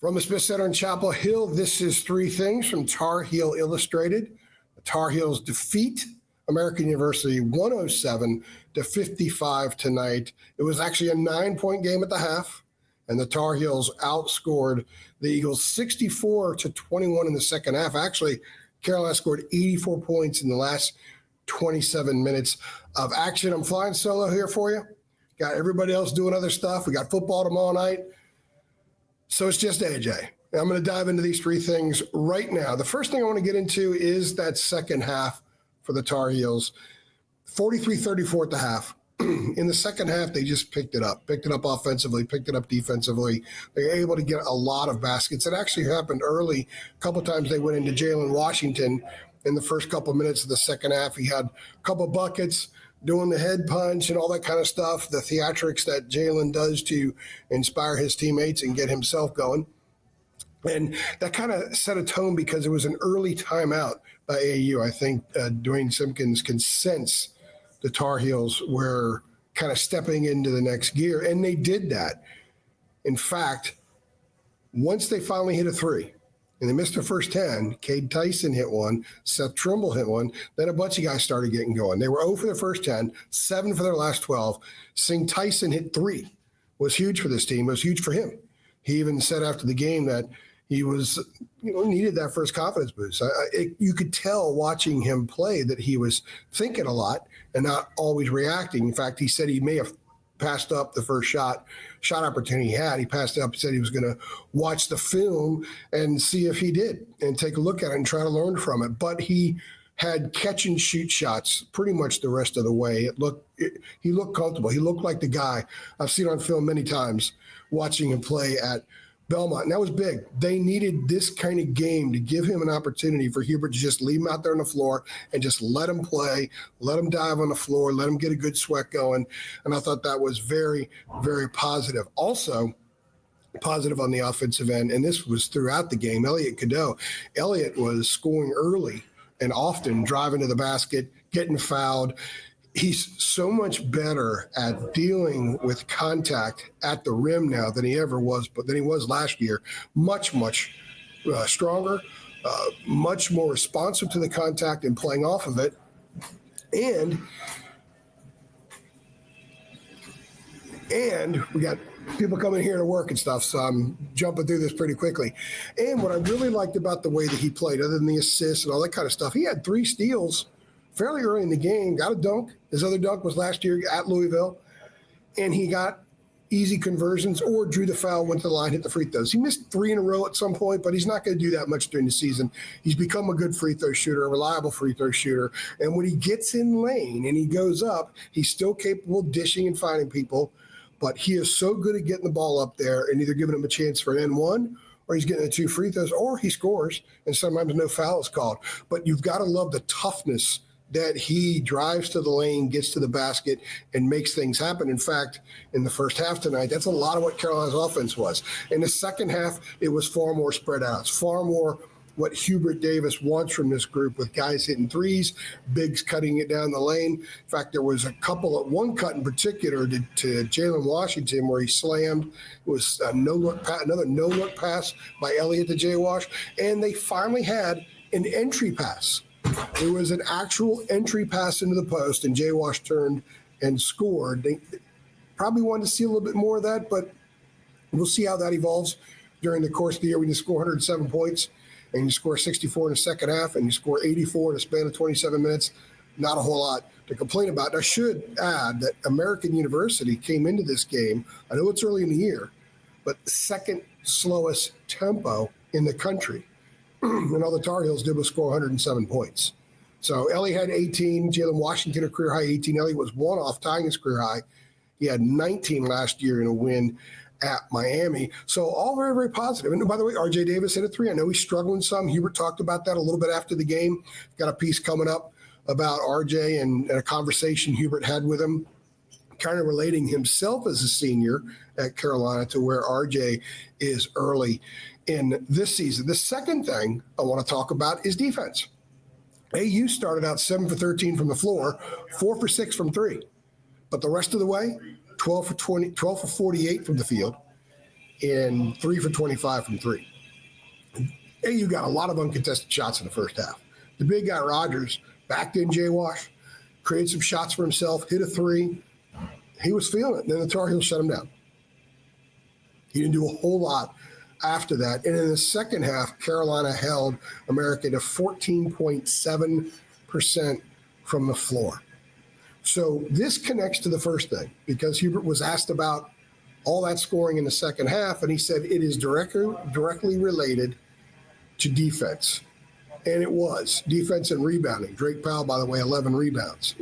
From the Smith Center in Chapel Hill, this is Three Things from Tar Heel Illustrated. The Tar Heels defeat American University 107-55 tonight. It was actually a 9-point game at the half, and the Tar Heels outscored the Eagles 64-21 in the second half. Actually, Carolina scored 84 points in the last 27 minutes of action. I'm flying solo here for you. Got everybody else doing other stuff. We got football tomorrow night. So it's just AJ. I'm going to dive into these three things right now. The first thing I want to get into is that second half for the Tar Heels. 43-34 at the half. In the second half, they just picked it up offensively, picked it up defensively. They were able to get a lot of baskets. It actually happened early. A couple of times they went into Jalen Washington in the first couple of minutes of the second half. He had a couple of buckets, doing the head punch and all that kind of stuff, the theatrics that Jalen does to inspire his teammates and get himself going. And that kind of set a tone because it was an early timeout by AAU. I think Dwayne Simpkins can sense the Tar Heels were kind of stepping into the next gear, and they did that. In fact, once they finally hit a three, and they missed their first 10. Cade Tyson hit one. Seth Trimble hit one. Then a bunch of guys started getting going. They were 0 for their first 10, 7 for their last 12. Seeing Tyson hit 3 was huge for this team. It was huge for him. He even said after the game that he was, needed that first confidence boost. You could tell watching him play that he was thinking a lot and not always reacting. In fact, he said he may have passed up the first shot opportunity he had. He passed it up and said he was going to watch the film and see if he did and take a look at it and try to learn from it. But he had catch and shoot shots pretty much the rest of the way. He looked comfortable. He looked like the guy I've seen on film many times watching him play at Belmont. And that was big. They needed this kind of game to give him an opportunity for Hubert to just leave him out there on the floor and just let him play, let him dive on the floor, let him get a good sweat going. And I thought that was very, very positive. Also, positive on the offensive end, and this was throughout the game, Elliot Cadeau. Elliot was scoring early and often, driving to the basket, getting fouled. He's so much better at dealing with contact at the rim now than he ever was, but than he was last year. Much stronger, much more responsive to the contact and playing off of it. And we got people coming here to work and stuff, so I'm jumping through this pretty quickly. And what I really liked about the way that he played, other than the assists and all that kind of stuff, he had 3 steals fairly early in the game, got a dunk. His other dunk was last year at Louisville. And he got easy conversions or drew the foul, went to the line, hit the free throws. He missed 3 in a row at some point, but he's not going to do that much during the season. He's become a good free throw shooter, a reliable free throw shooter. And when he gets in lane and he goes up, he's still capable of dishing and finding people. But he is so good at getting the ball up there and either giving him a chance for an N1 or he's getting the 2 free throws or he scores and sometimes no foul is called. But you've got to love the toughness that he drives to the lane, gets to the basket, and makes things happen. In fact, in the first half tonight, that's a lot of what Carolina's offense was. In the second half, it was far more spread out. It's far more what Hubert Davis wants from this group, with guys hitting threes, bigs cutting it down the lane. In fact, there was one cut in particular to Jalen Washington where he slammed. It was another no-look pass by Elliott to Jay Wash, and they finally had an entry pass. It was an actual entry pass into the post, and Jay Wash turned and scored. They probably wanted to see a little bit more of that, but we'll see how that evolves during the course of the year. When you score 107 points and you score 64 in the second half and you score 84 in a span of 27 minutes, not a whole lot to complain about. And I should add that American University came into this game, I know it's early in the year, but second slowest tempo in the country. And all the Tar Heels did was score 107 points. So Ellie had 18, Jalen Washington a career high 18. Ellie was one off tying his career high. He had 19 last year in a win at Miami. So all very, very positive. And by the way, RJ Davis hit a 3. I know he's struggling some. Hubert talked about that a little bit after the game. Got a piece coming up about RJ and a conversation Hubert had with him, kind of relating himself as a senior at Carolina to where RJ is early in this season. The second thing I want to talk about is defense. AU started out 7 for 13 from the floor, 4 for 6 from 3. But the rest of the way, 12 for 48 from the field, in 3 for 25 from three. AU got a lot of uncontested shots in the first half. The big guy, Rogers, backed in Jay Wash, created some shots for himself, hit a three. He was feeling it. Then the Tar Heels shut him down. He didn't do a whole lot after that. And in the second half, Carolina held America to 14.7% from the floor. So this connects to the first thing, because Hubert was asked about all that scoring in the second half, and he said it is directly related to defense. And it was. Defense and rebounding. Drake Powell, by the way, 11 rebounds.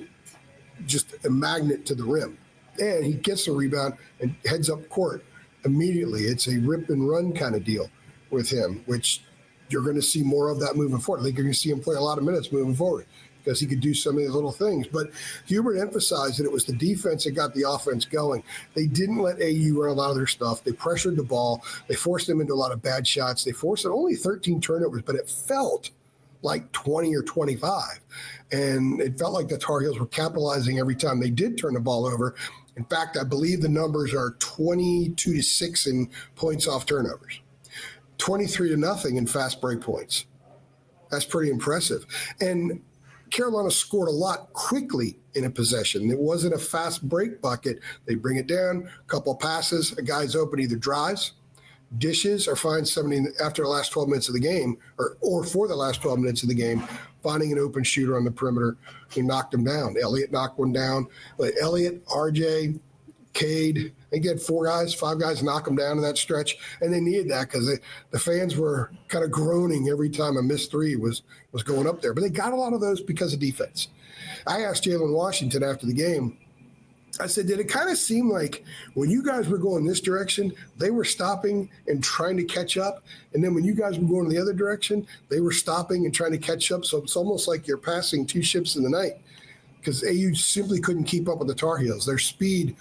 Just a magnet to the rim. And he gets the rebound and heads up court immediately. It's a rip and run kind of deal with him, which you're going to see more of that moving forward. I think you're going to see him play a lot of minutes moving forward because he could do some of these little things. But Hubert emphasized that it was the defense that got the offense going. They didn't let AU run a lot of their stuff. They pressured the ball. They forced them into a lot of bad shots. They forced only 13 turnovers, but it felt like 20 or 25. And it felt like the Tar Heels were capitalizing every time they did turn the ball over. In fact, I believe the numbers are 22-6 in points off turnovers, 23-0 in fast break points. That's pretty impressive. And Carolina scored a lot quickly in a possession. It wasn't a fast break bucket. They bring it down, a couple passes, a guy's open, either drives, dishes, or finds somebody after the last 12 minutes of the game, or for the last 12 minutes of the game, finding an open shooter on the perimeter who knocked him down. Elliott knocked one down. But Elliott, RJ, Cade, they get 5 guys knock them down in that stretch, and they needed that because the fans were kind of groaning every time a missed three was going up there. But they got a lot of those because of defense. I asked Jalen Washington after the game, I said, did it kind of seem like when you guys were going this direction, they were stopping and trying to catch up? And then when you guys were going the other direction, they were stopping and trying to catch up. So it's almost like you're passing two ships in the night because AU simply couldn't keep up with the Tar Heels. Their speed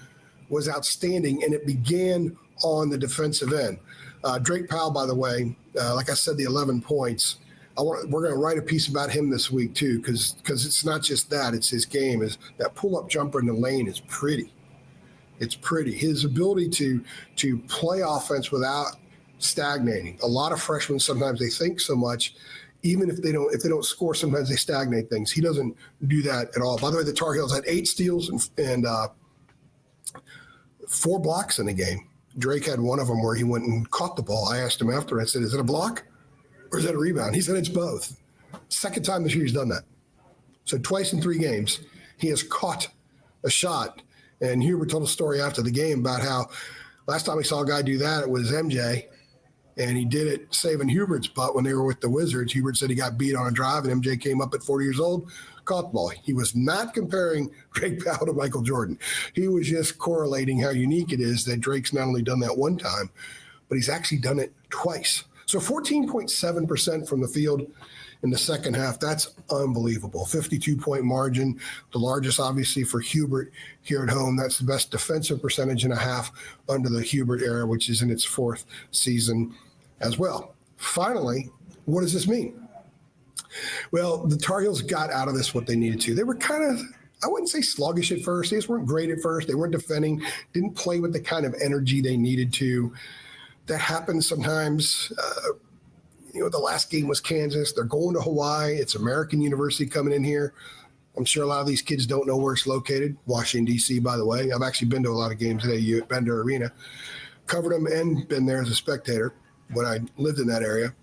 was outstanding, and it began on the defensive end. Drake Powell, by the way, like I said, the 11 points. We're going to write a piece about him this week too, because it's not just that; it's his game. Is that pull-up jumper in the lane is pretty. It's pretty. His ability to play offense without stagnating. A lot of freshmen sometimes they think so much, even if they don't score, sometimes they stagnate things. He doesn't do that at all. By the way, the Tar Heels had 8 steals and 4 blocks in the game. Drake had one of them where he went and caught the ball. I asked him after. I said, "Is it a block or is that a rebound?" He said, "It's both." Second time this year he's done that. So twice in 3 games, he has caught a shot. And Hubert told a story after the game about how last time he saw a guy do that, it was MJ. And he did it saving Hubert's butt when they were with the Wizards. Hubert said he got beat on a drive, and MJ came up at 40 years old, caught the ball. He was not comparing Drake Powell to Michael Jordan. He was just correlating how unique it is that Drake's not only done that one time, but he's actually done it twice. So 14.7% from the field in the second half. That's unbelievable. 52-point margin, the largest obviously for Hubert here at home. That's the best defensive percentage and a half under the Hubert era, which is in its 4th season as well. Finally, what does this mean? Well, the Tar Heels got out of this what they needed to. They were kind of, I wouldn't say sluggish at first. They just weren't great at first. They weren't defending, didn't play with the kind of energy they needed to. That happens sometimes. The last game was Kansas. They're going to Hawaii. It's American University coming in here. I'm sure a lot of these kids don't know where it's located. Washington, D.C., by the way. I've actually been to a lot of games at AU at Bender Arena. Covered them and been there as a spectator when I lived in that area.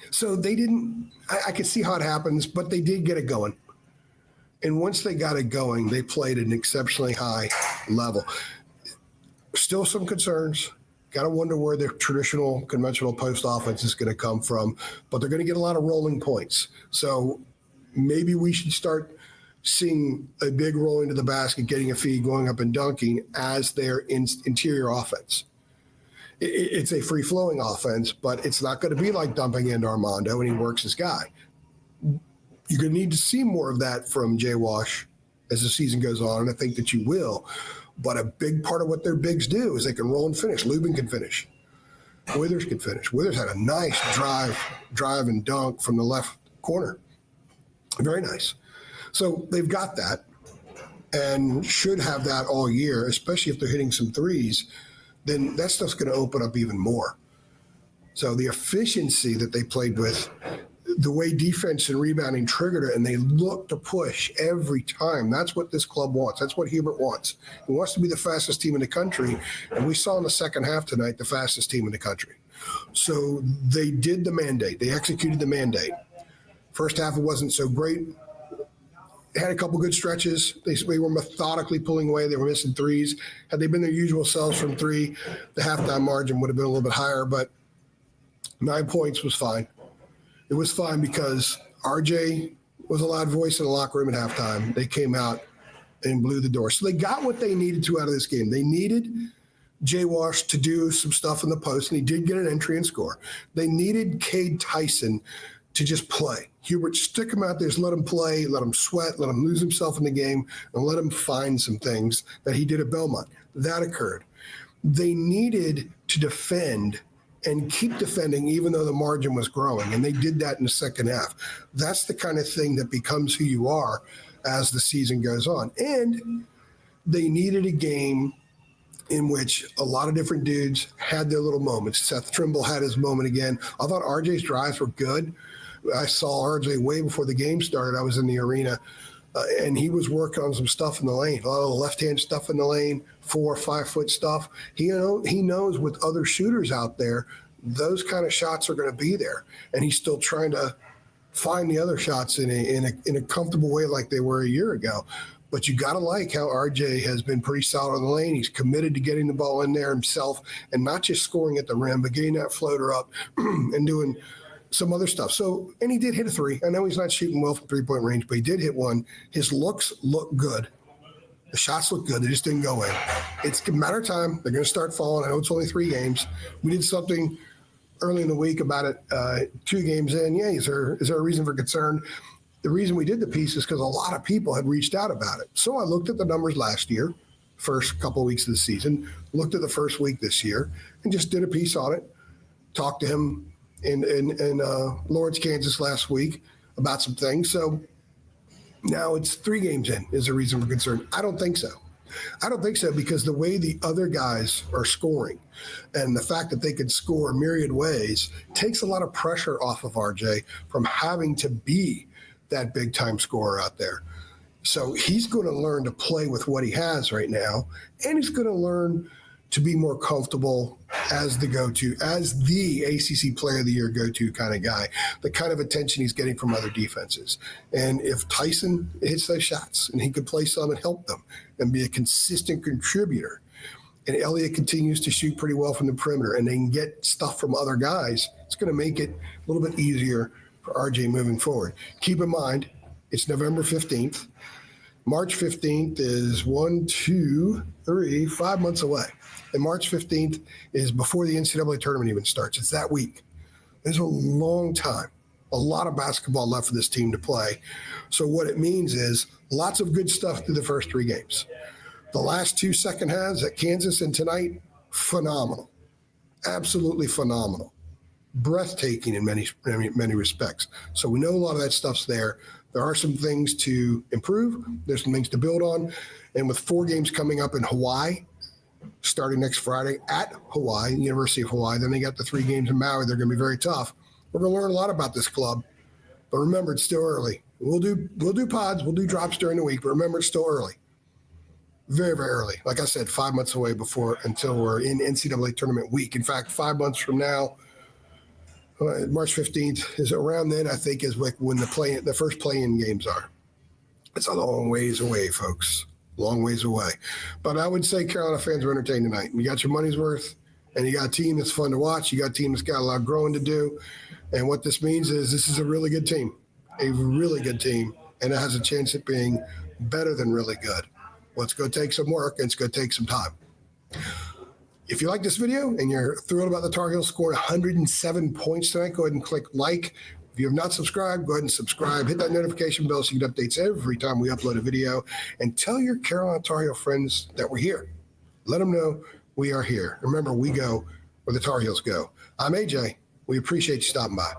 So they didn't – I could see how it happens, but they did get it going. And once they got it going, they played at an exceptionally high level. Still some concerns. Got to wonder where their traditional, conventional post offense is going to come from, but they're going to get a lot of rolling points. So maybe we should start seeing a big roll into the basket, getting a feed, going up and dunking as their interior offense. It's a free-flowing offense, but it's not going to be like dumping into Armando and he works his guy. You're going to need to see more of that from Jay Wash as the season goes on, and I think that you will. But a big part of what their bigs do is they can roll and finish. Lubin can finish. Withers can finish. Withers had a nice drive and dunk from the left corner. Very nice. So they've got that and should have that all year, especially if they're hitting some threes. then that stuff's going to open up even more. So the efficiency that they played with, the way defense and rebounding triggered it, and they look to push every time. That's what this club wants. That's what Hubert wants. He wants to be the fastest team in the country, and we saw in the second half tonight the fastest team in the country. So they did the mandate. They executed the mandate. First half, it wasn't so great. They had a couple good stretches. They were methodically pulling away. They were missing threes. Had they been their usual selves from three, the halftime margin would have been a little bit higher, but 9 points was fine. It was fine because RJ was a loud voice in the locker room at halftime. They came out and blew the door. So they got what they needed to out of this game. They needed Jay Wash to do some stuff in the post, and he did get an entry and score. They needed Cade Tyson to just play. Hubert, stick him out there, just let him play, let him sweat, let him lose himself in the game, and let him find some things that he did at Belmont. That occurred. They needed to defend and keep defending even though the margin was growing, and they did that in the second half. That's the kind of thing that becomes who you are as the season goes on. And they needed a game in which a lot of different dudes had their little moments. Seth Trimble had his moment again. I thought RJ's drives were good. I saw RJ way before the game started. I was in the arena, and he was working on some stuff in the lane, a lot of left-hand stuff in the lane, 4 or 5 foot stuff. He knows with other shooters out there, those kind of shots are going to be there, and he's still trying to find the other shots in a comfortable way like they were a year ago. But you got to like how RJ has been pretty solid in the lane. He's committed to getting the ball in there himself and not just scoring at the rim, but getting that floater up and doing some other stuff. So, and he did hit a 3. I know he's not shooting well from three-point range, but he did hit one. His looks look good. The shots look good. They just didn't go in. It's a matter of time. They're going to start falling. I know it's only 3 games. We did something early in the week about it, 2 games in. Yeah, is there a reason for concern? The reason we did the piece is because a lot of people had reached out about it. So I looked at the numbers last year, first couple of weeks of the season, looked at the first week this year, and just did a piece on it. Talked to him in Lawrence, Kansas last week about some things. So now it's 3 games in. Is there a reason for concern? I don't think so. I don't think so because the way the other guys are scoring and the fact that they can score myriad ways takes a lot of pressure off of RJ from having to be that big time scorer out there. So he's going to learn to play with what he has right now, and he's going to learn to be more comfortable as the go-to, as the ACC Player of the Year go-to kind of guy, the kind of attention he's getting from other defenses. And if Tyson hits those shots and he could play some and help them and be a consistent contributor, and Elliott continues to shoot pretty well from the perimeter and they can get stuff from other guys, it's going to make it a little bit easier for RJ moving forward. Keep in mind, it's November 15th. March 15th is 5 months away. And March 15th is before the NCAA tournament even starts. It's that week. There's a long time, a lot of basketball left for this team to play. So what it means is lots of good stuff through the first 3 games. The last 2 second halves at Kansas and tonight, phenomenal. Absolutely phenomenal. Breathtaking in many respects. So we know a lot of that stuff's there. There are some things to improve. There's some things to build on. And with 4 games coming up in Hawaii, starting next Friday at Hawaii, University of Hawaii, then they got the 3 games in Maui. They're going to be very tough. We're going to learn a lot about this club. But remember, it's still early. We'll do pods. We'll do drops during the week. But remember, it's still early. Very, very early. Like I said, 5 months away until we're in NCAA tournament week. In fact, 5 months from now, March 15th is around then, I think, is when the first play-in games are. It's a long ways away, folks. Long ways away. But I would say Carolina fans are entertained tonight. You got your money's worth, and you got a team that's fun to watch. You got a team that's got a lot of growing to do. And what this means is this is a really good team, and it has a chance at being better than really good. Well, it's going to take some work, and it's going to take some time. If you like this video and you're thrilled about the Tar Heels scoring 107 points tonight, go ahead and click like. If you have not subscribed, go ahead and subscribe. Hit that notification bell so you get updates every time we upload a video. And tell your Carolina Tar Heel friends that we're here. Let them know we are here. Remember, we go where the Tar Heels go. I'm AJ. We appreciate you stopping by.